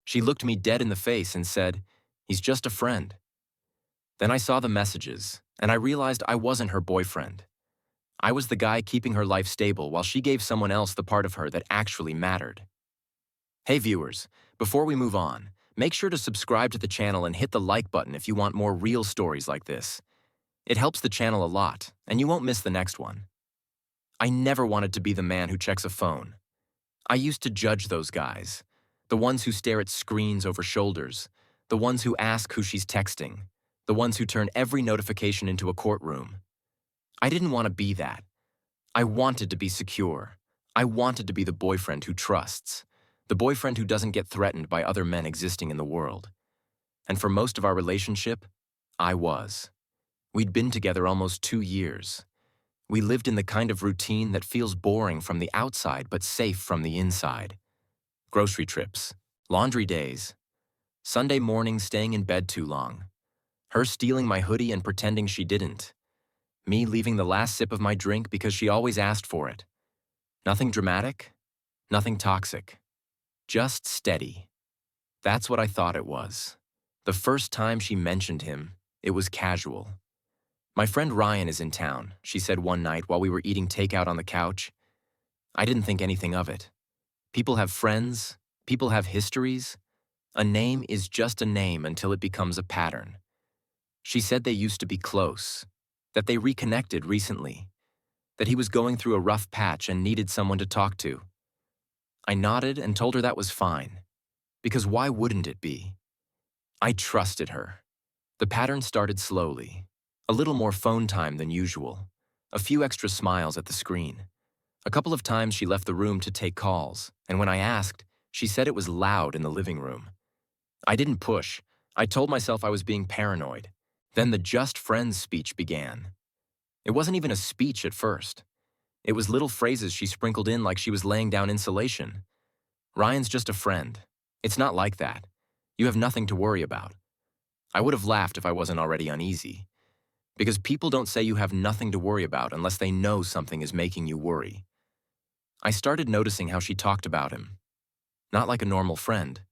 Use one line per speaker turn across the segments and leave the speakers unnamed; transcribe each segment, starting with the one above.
She looked me dead in the face and said, "He's just a friend." Then I saw the messages, and I realized I wasn't her boyfriend. I was the guy keeping her life stable while she gave someone else the part of her that actually mattered. Hey viewers, before we move on, make sure to subscribe to the channel and hit the like button if you want more real stories like this. It helps the channel a lot, and you won't miss the next one. I never wanted to be the man who checks a phone. I used to judge those guys, the ones who stare at screens over shoulders, the ones who ask who she's texting, the ones who turn every notification into a courtroom. I didn't want to be that. I wanted to be secure. I wanted to be the boyfriend who trusts, the boyfriend who doesn't get threatened by other men existing in the world. And for most of our relationship, I was. We'd been together almost 2 years. We lived in the kind of routine that feels boring from the outside but safe from the inside. Grocery trips, laundry days, Sunday mornings staying in bed too long, her stealing my hoodie and pretending she didn't, me leaving the last sip of my drink because she always asked for it. Nothing dramatic, nothing toxic, just steady. That's what I thought it was. The first time she mentioned him, it was casual. "My friend Ryan is in town," she said one night while we were eating takeout on the couch. I didn't think anything of it. People have friends, people have histories. A name is just a name until it becomes a pattern. She said they used to be close, that they reconnected recently, that he was going through a rough patch and needed someone to talk to. I nodded and told her that was fine, because why wouldn't it be? I trusted her. The pattern started slowly. A little more phone time than usual, a few extra smiles at the screen. A couple of times she left the room to take calls, and when I asked, she said it was loud in the living room. I didn't push. I told myself I was being paranoid. Then the just friends speech began. It wasn't even a speech at first. It was little phrases she sprinkled in like she was laying down insulation. "Ryan's just a friend. It's not like that. You have nothing to worry about." I would have laughed if I wasn't already uneasy. Because people don't say you have nothing to worry about unless they know something is making you worry. I started noticing how she talked about him. Not like a normal friend.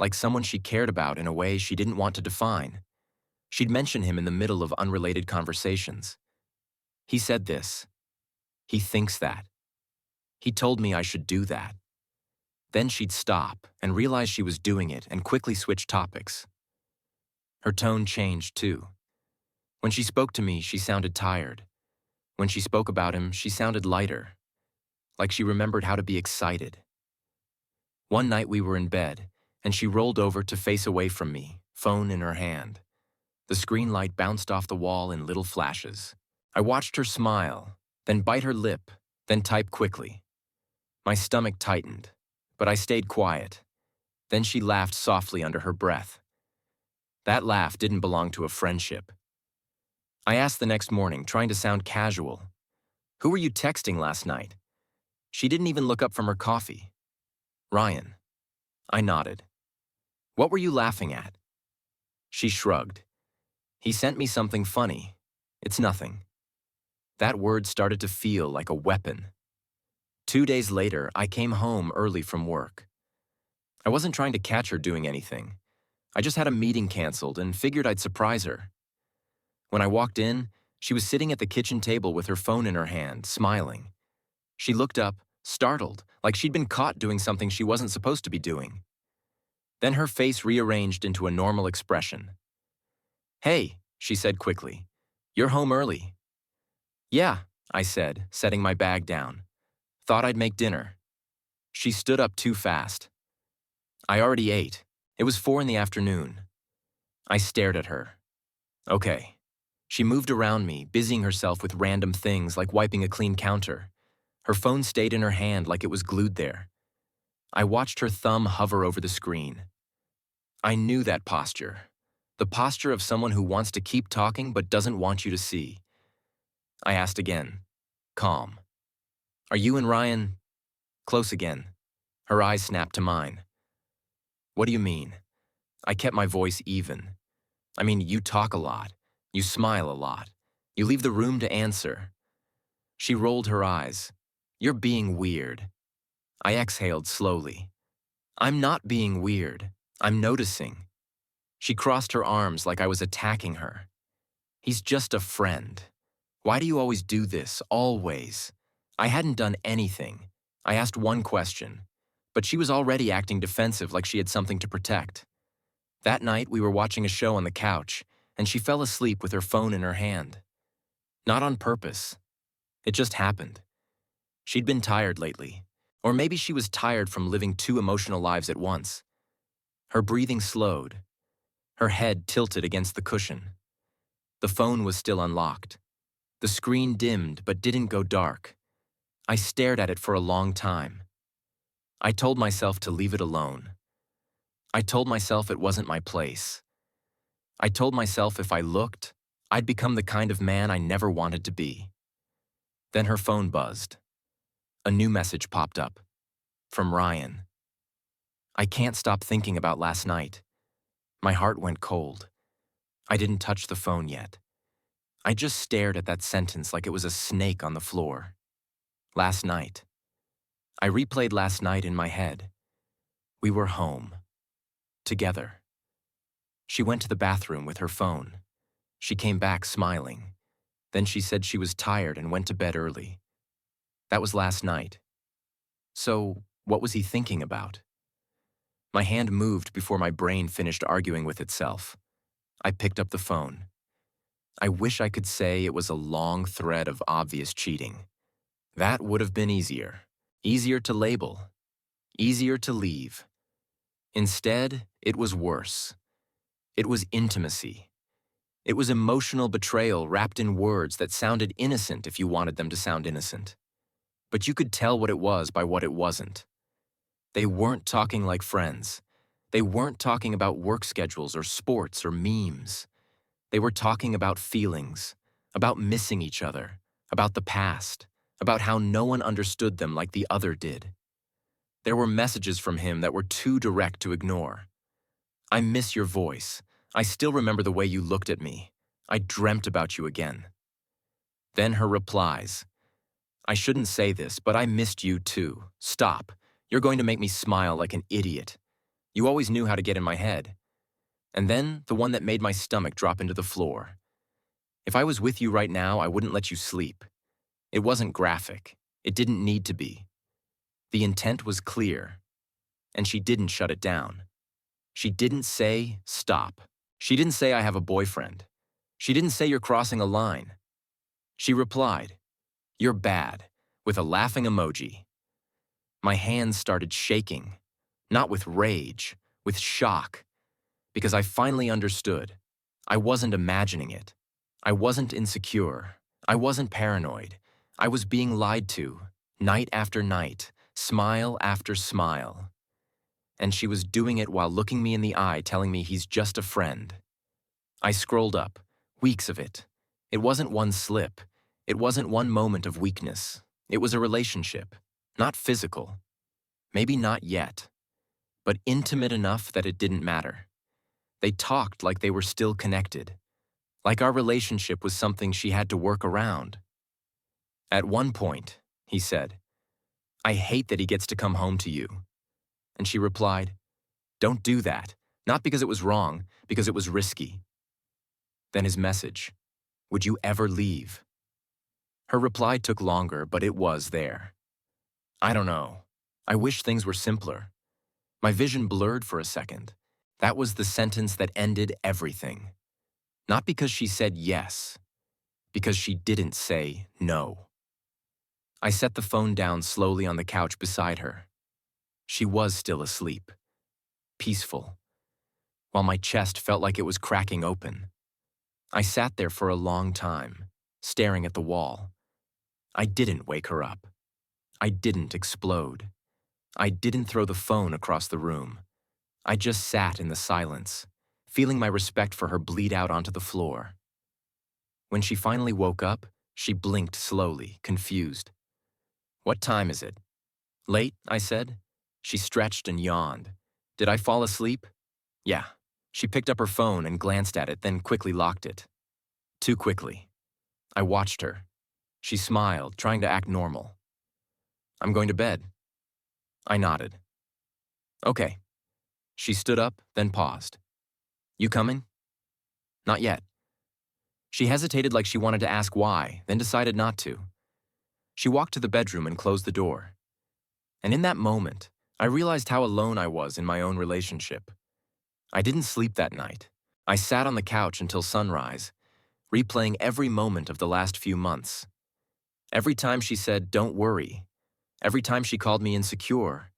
Like someone she cared about in a way she didn't want to define. She'd mention him in the middle of unrelated conversations. "He said this. He thinks that. He told me I should do that." Then she'd stop and realize she was doing it and quickly switch topics. Her tone changed too. When she spoke to me, she sounded tired. When she spoke about him, she sounded lighter, like she remembered how to be excited. One night we were in bed, and she rolled over to face away from me, phone in her hand. The screen light bounced off the wall in little flashes. I watched her smile, then bite her lip, then type quickly. My stomach tightened, but I stayed quiet. Then she laughed softly under her breath. That laugh didn't belong to a friendship. I asked the next morning, trying to sound casual, "Who were you texting last night?" She didn't even look up from her coffee. "Ryan." I nodded. "What were you laughing at?" She shrugged. "He sent me something funny. It's nothing." That word started to feel like a weapon. 2 days later, I came home early from work. I wasn't trying to catch her doing anything. I just had a meeting canceled and figured I'd surprise her. When I walked in, she was sitting at the kitchen table with her phone in her hand, smiling. She looked up, startled, like she'd been caught doing something she wasn't supposed to be doing. Then her face rearranged into a normal expression. "Hey," she said quickly. "You're home early." "Yeah," I said, setting my bag down. "Thought I'd make dinner." She stood up too fast. "I already ate. It was 4 in the afternoon." I stared at her. "Okay." She moved around me, busying herself with random things like wiping a clean counter. Her phone stayed in her hand like it was glued there. I watched her thumb hover over the screen. I knew that posture. The posture of someone who wants to keep talking but doesn't want you to see. I asked again, calm. "Are you and Ryan close again?" Her eyes snapped to mine. "What do you mean?" I kept my voice even. "I mean, you talk a lot. You smile a lot. You leave the room to answer." She rolled her eyes. "You're being weird." I exhaled slowly. "I'm not being weird. I'm noticing. She crossed her arms like I was attacking her. He's just a friend. Why do you always do this, always? I hadn't done anything. I asked one question, but she was already acting defensive like she had something to protect. That night, we were watching a show on the couch, and she fell asleep with her phone in her hand. Not on purpose. It just happened. She'd been tired lately. Or maybe she was tired from living two emotional lives at once. Her breathing slowed. Her head tilted against the cushion. The phone was still unlocked. The screen dimmed but didn't go dark. I stared at it for a long time. I told myself to leave it alone. I told myself it wasn't my place. I told myself if I looked, I'd become the kind of man I never wanted to be. Then her phone buzzed. A new message popped up. From Ryan. I can't stop thinking about last night. My heart went cold. I didn't touch the phone yet. I just stared at that sentence like it was a snake on the floor. Last night. I replayed last night in my head. We were home. Together. She went to the bathroom with her phone. She came back smiling. Then she said she was tired and went to bed early. That was last night. So, what was he thinking about? My hand moved before my brain finished arguing with itself. I picked up the phone. I wish I could say it was a long thread of obvious cheating. That would have been easier. Easier to label. Easier to leave. Instead, it was worse. It was intimacy. It was emotional betrayal wrapped in words that sounded innocent if you wanted them to sound innocent. But you could tell what it was by what it wasn't. They weren't talking like friends. They weren't talking about work schedules or sports or memes. They were talking about feelings, about missing each other, about the past, about how no one understood them like the other did. There were messages from him that were too direct to ignore. I miss your voice. I still remember the way you looked at me. I dreamt about you again. Then her replies. I shouldn't say this, but I missed you too. Stop. You're going to make me smile like an idiot. You always knew how to get in my head. And then the one that made my stomach drop into the floor. If I was with you right now, I wouldn't let you sleep. It wasn't graphic. It didn't need to be. The intent was clear. And she didn't shut it down. She didn't say, stop. She didn't say I have a boyfriend. She didn't say you're crossing a line. She replied, you're bad, with a laughing emoji. My hands started shaking, not with rage, with shock, because I finally understood. I wasn't imagining it. I wasn't insecure. I wasn't paranoid. I was being lied to, night after night, smile after smile. And she was doing it while looking me in the eye, telling me he's just a friend. I scrolled up, weeks of it. It wasn't one slip. It wasn't one moment of weakness. It was a relationship, not physical. Maybe not yet, but intimate enough that it didn't matter. They talked like they were still connected, like our relationship was something she had to work around. At one point, he said, I hate that he gets to come home to you. And she replied, don't do that, not because it was wrong, because it was risky. Then his message, would you ever leave? Her reply took longer, but it was there. I don't know. I wish things were simpler. My vision blurred for a second. That was the sentence that ended everything. Not because she said yes, because she didn't say no. I set the phone down slowly on the couch beside her. She was still asleep, peaceful, while my chest felt like it was cracking open. I sat there for a long time, staring at the wall. I didn't wake her up. I didn't explode. I didn't throw the phone across the room. I just sat in the silence, feeling my respect for her bleed out onto the floor. When she finally woke up, she blinked slowly, confused. What time is it? Late, I said. She stretched and yawned. Did I fall asleep? Yeah. She picked up her phone and glanced at it, then quickly locked it. Too quickly. I watched her. She smiled, trying to act normal. I'm going to bed. I nodded. Okay. She stood up, then paused. You coming? Not yet. She hesitated like she wanted to ask why, then decided not to. She walked to the bedroom and closed the door. And in that moment, I realized how alone I was in my own relationship. I didn't sleep that night. I sat on the couch until sunrise, replaying every moment of the last few months. Every time she said, "Don't worry." Every time she called me insecure.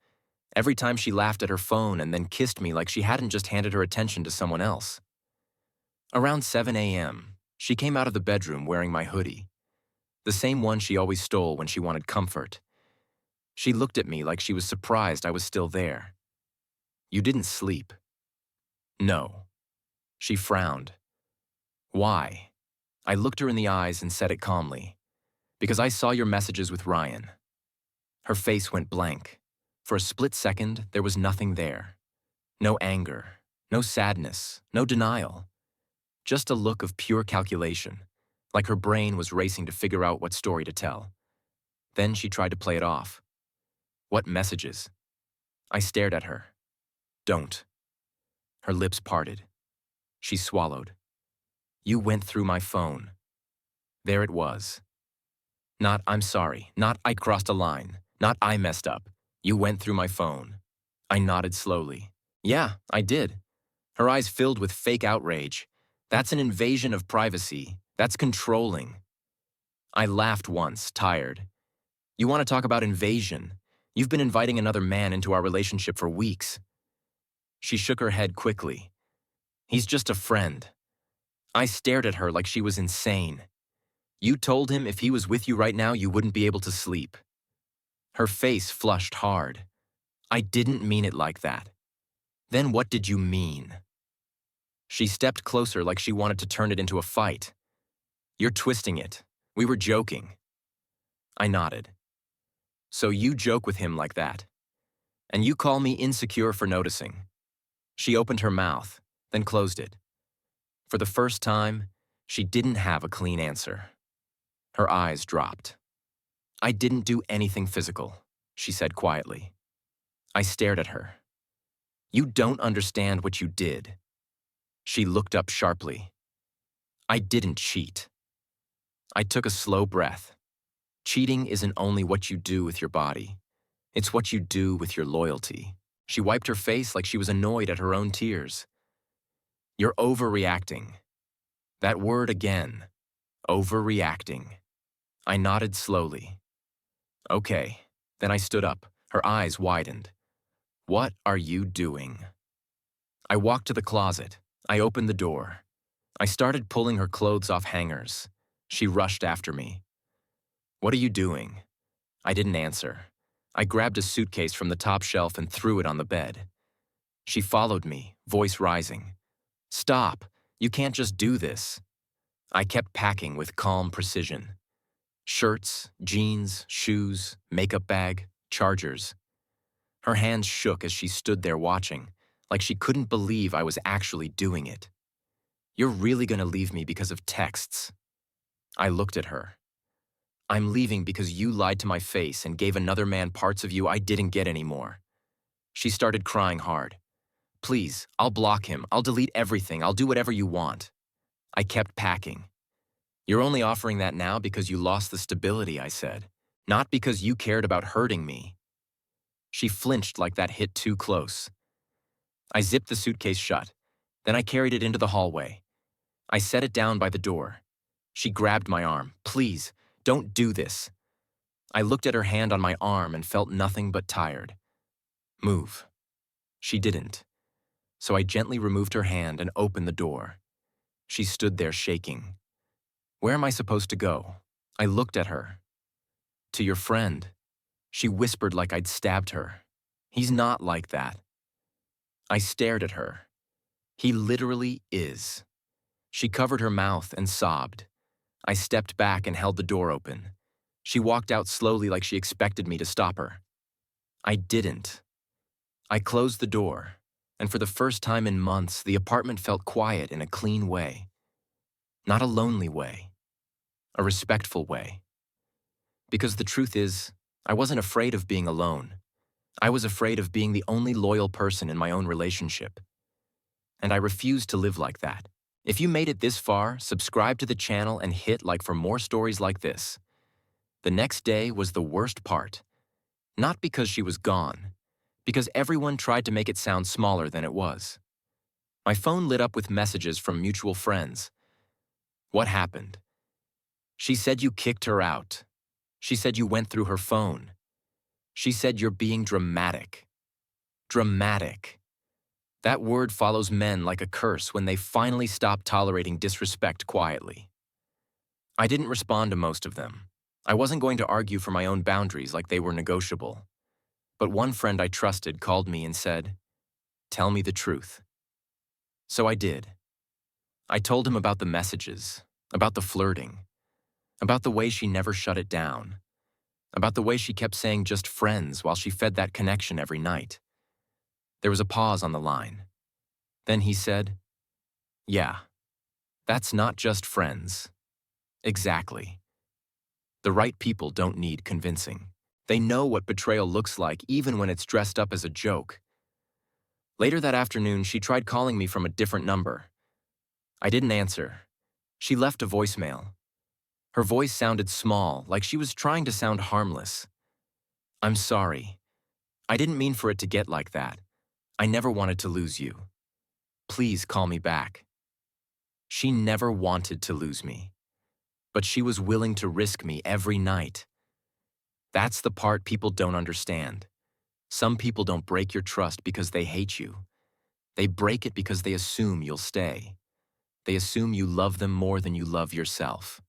Every time she laughed at her phone and then kissed me like she hadn't just handed her attention to someone else. Around 7 a.m., she came out of the bedroom wearing my hoodie, the same one she always stole when she wanted comfort. She looked at me like she was surprised I was still there. You didn't sleep. No. She frowned. Why? I looked her in the eyes and said it calmly. Because I saw your messages with Ryan. Her face went blank. For a split second, there was nothing there. No anger, no sadness, no denial. Just a look of pure calculation, like her brain was racing to figure out what story to tell. Then she tried to play it off. What messages? I stared at her. Don't. Her lips parted. She swallowed. You went through my phone. There it was. Not I'm sorry, not I crossed a line, not I messed up. You went through my phone. I nodded slowly. Yeah, I did. Her eyes filled with fake outrage. That's an invasion of privacy. That's controlling. I laughed once, tired. You want to talk about invasion? You've been inviting another man into our relationship for weeks. She shook her head quickly. He's just a friend. I stared at her like she was insane. You told him if he was with you right now, you wouldn't be able to sleep. Her face flushed hard. I didn't mean it like that. Then what did you mean? She stepped closer like she wanted to turn it into a fight. You're twisting it. We were joking. I nodded. So you joke with him like that. And you call me insecure for noticing. She opened her mouth, then closed it. For the first time, she didn't have a clean answer. Her eyes dropped. I didn't do anything physical, she said quietly. I stared at her. You don't understand what you did. She looked up sharply. I didn't cheat. I took a slow breath. Cheating isn't only what you do with your body. It's what you do with your loyalty. She wiped her face like she was annoyed at her own tears. You're overreacting. That word again. Overreacting. I nodded slowly. Okay. Then I stood up. Her eyes widened. What are you doing? I walked to the closet. I opened the door. I started pulling her clothes off hangers. She rushed after me. What are you doing? I didn't answer. I grabbed a suitcase from the top shelf and threw it on the bed. She followed me, voice rising. Stop! You can't just do this. I kept packing with calm precision. Shirts, jeans, shoes, makeup bag, chargers. Her hands shook as she stood there watching, like she couldn't believe I was actually doing it. You're really gonna leave me because of texts. I looked at her. I'm leaving because you lied to my face and gave another man parts of you I didn't get anymore. She started crying hard. Please, I'll block him. I'll delete everything. I'll do whatever you want. I kept packing. You're only offering that now because you lost the stability, I said, not because you cared about hurting me. She flinched like that hit too close. I zipped the suitcase shut. Then I carried it into the hallway. I set it down by the door. She grabbed my arm. Please, don't do this. I looked at her hand on my arm and felt nothing but tired. Move. She didn't. So I gently removed her hand and opened the door. She stood there shaking. Where am I supposed to go? I looked at her. To your friend. She whispered like I'd stabbed her. He's not like that. I stared at her. He literally is. She covered her mouth and sobbed. I stepped back and held the door open. She walked out slowly like she expected me to stop her. I didn't. I closed the door, and for the first time in months, the apartment felt quiet in a clean way. Not a lonely way. A respectful way. Because the truth is, I wasn't afraid of being alone. I was afraid of being the only loyal person in my own relationship. And I refused to live like that. If you made it this far, subscribe to the channel and hit like for more stories like this. The next day was the worst part. Not because she was gone, because everyone tried to make it sound smaller than it was. My phone lit up with messages from mutual friends. What happened? She said you kicked her out. She said you went through her phone. She said you're being dramatic. Dramatic. That word follows men like a curse when they finally stop tolerating disrespect quietly. I didn't respond to most of them. I wasn't going to argue for my own boundaries like they were negotiable. But one friend I trusted called me and said, "Tell me the truth." So I did. I told him about the messages, about the flirting, about the way she never shut it down, about the way she kept saying just friends while she fed that connection every night. There was a pause on the line. Then he said, "Yeah, that's not just friends." Exactly. The right people don't need convincing. They know what betrayal looks like even when it's dressed up as a joke. Later that afternoon, she tried calling me from a different number. I didn't answer. She left a voicemail. Her voice sounded small, like she was trying to sound harmless. "I'm sorry. I didn't mean for it to get like that. I never wanted to lose you. Please call me back." She never wanted to lose me, but she was willing to risk me every night. That's the part people don't understand. Some people don't break your trust because they hate you. They break it because they assume you'll stay. They assume you love them more than you love yourself.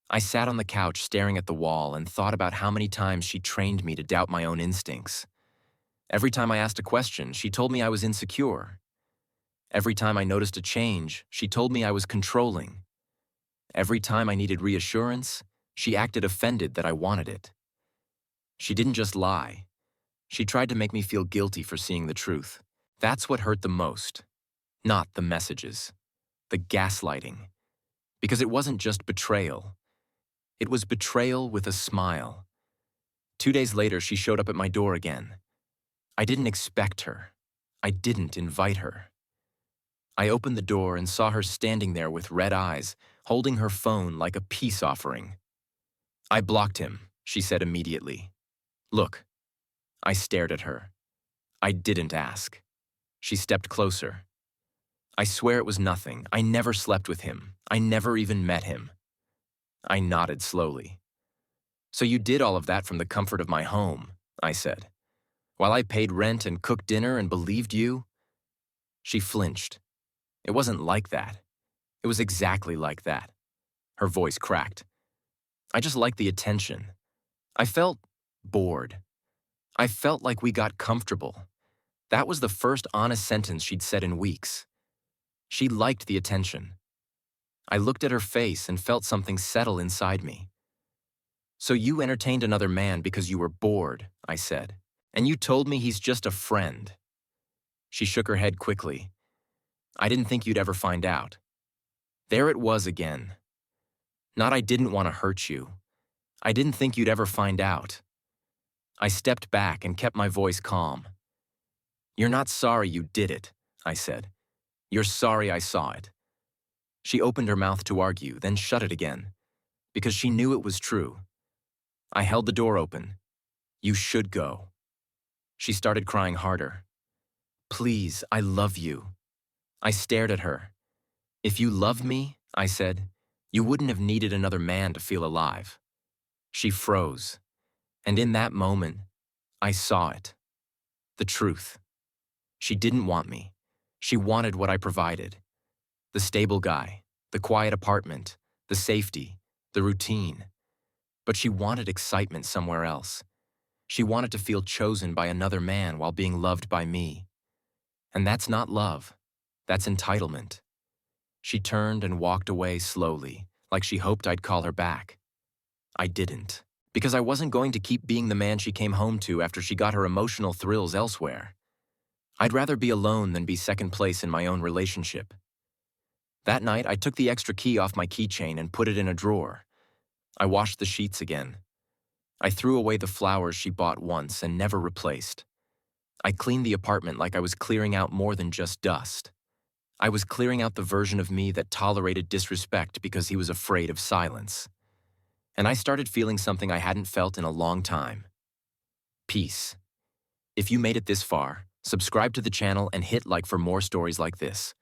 I sat on the couch staring at the wall and thought about how many times she trained me to doubt my own instincts. Every time I asked a question, she told me I was insecure. Every time I noticed a change, she told me I was controlling. Every time I needed reassurance, she acted offended that I wanted it. She didn't just lie. She tried to make me feel guilty for seeing the truth. That's what hurt the most. Not the messages. The gaslighting. Because it wasn't just betrayal. It was betrayal with a smile. 2 days later, she showed up at my door again. I didn't expect her. I didn't invite her. I opened the door and saw her standing there with red eyes, holding her phone like a peace offering. "I blocked him," she said immediately. "Look." I stared at her. I didn't ask. She stepped closer. "I swear it was nothing. I never slept with him. I never even met him." I nodded slowly. "So you did all of that from the comfort of my home," I said. "While I paid rent and cooked dinner and believed you?" She flinched. "It wasn't like that. It was exactly like that." Her voice cracked. "I just liked the attention. I felt bored. I felt like we got comfortable." That was the first honest sentence she'd said in weeks. She liked the attention. I looked at her face and felt something settle inside me. "So you entertained another man because you were bored," I said. "And you told me he's just a friend." She shook her head quickly. "I didn't think you'd ever find out." There it was again. Not I didn't want to hurt you. I didn't think you'd ever find out. I stepped back and kept my voice calm. "You're not sorry you did it," I said. "You're sorry I saw it." She opened her mouth to argue, then shut it again, because she knew it was true. I held the door open. "You should go." She started crying harder. "Please, I love you." I stared at her. "If you loved me," I said, "you wouldn't have needed another man to feel alive." She froze. And in that moment, I saw it. The truth. She didn't want me. She wanted what I provided. The stable guy, the quiet apartment, the safety, the routine. But she wanted excitement somewhere else. She wanted to feel chosen by another man while being loved by me. And that's not love. That's entitlement. She turned and walked away slowly, like she hoped I'd call her back. I didn't, because I wasn't going to keep being the man she came home to after she got her emotional thrills elsewhere. I'd rather be alone than be second place in my own relationship. That night, I took the extra key off my keychain and put it in a drawer. I washed the sheets again. I threw away the flowers she bought once and never replaced. I cleaned the apartment like I was clearing out more than just dust. I was clearing out the version of me that tolerated disrespect because he was afraid of silence. And I started feeling something I hadn't felt in a long time. Peace. If you made it this far, subscribe to the channel and hit like for more stories like this.